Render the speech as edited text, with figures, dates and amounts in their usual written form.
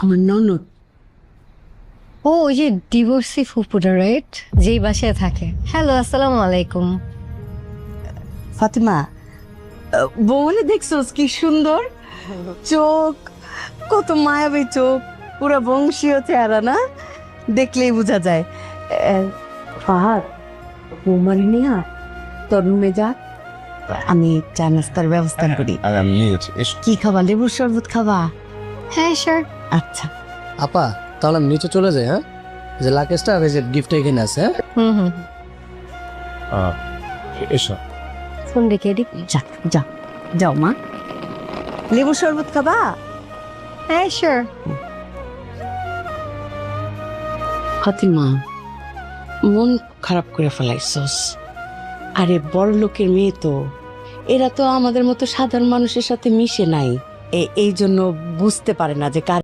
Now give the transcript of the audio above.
আমার ননদ। ও ওই যে ডিভোর্সি ফুপুটা, রাইট? যেই বাসায় থাকে। হ্যালো, আসসালামু আলাইকুম। ফাতিমা, বৌলে দেখছোস কি সুন্দর চোখ, কত মায়াবী চোখ, পুরো বংশীয় চেহারা না, দেখলেই বোঝা যায়। ফাহাদ, বৌমারি নিয়ে তোর রুমে যা, আমি চা নাস্তার ব্যবস্থা করি। আমি নিয়ে যাচ্ছি। কি খাবা, লেবুর শরবত খাবা? হ্যাঁ স্যার। আচ্ছা, আপা তাহলে আমি নিচে চলে যাই। হ্যাঁ, যে লাকেজটা আর এই যে গিফট এখানে আছে। হ্যাঁ, হুম হুম। এসো। ফোন রেখে এদিক। যা যা, যাও মা। লেবুর শরবত খাবা? হ্যাঁ স্যার। ফাতিমা, মন খারাপ করে ফেলাইছস। আরে বড় লোকের মেয়ে তো, এরা তো আমাদের মতো সাধারণ মানুষের সাথে মিশে নাই, এই জন্য বুঝতে পারে না যে কার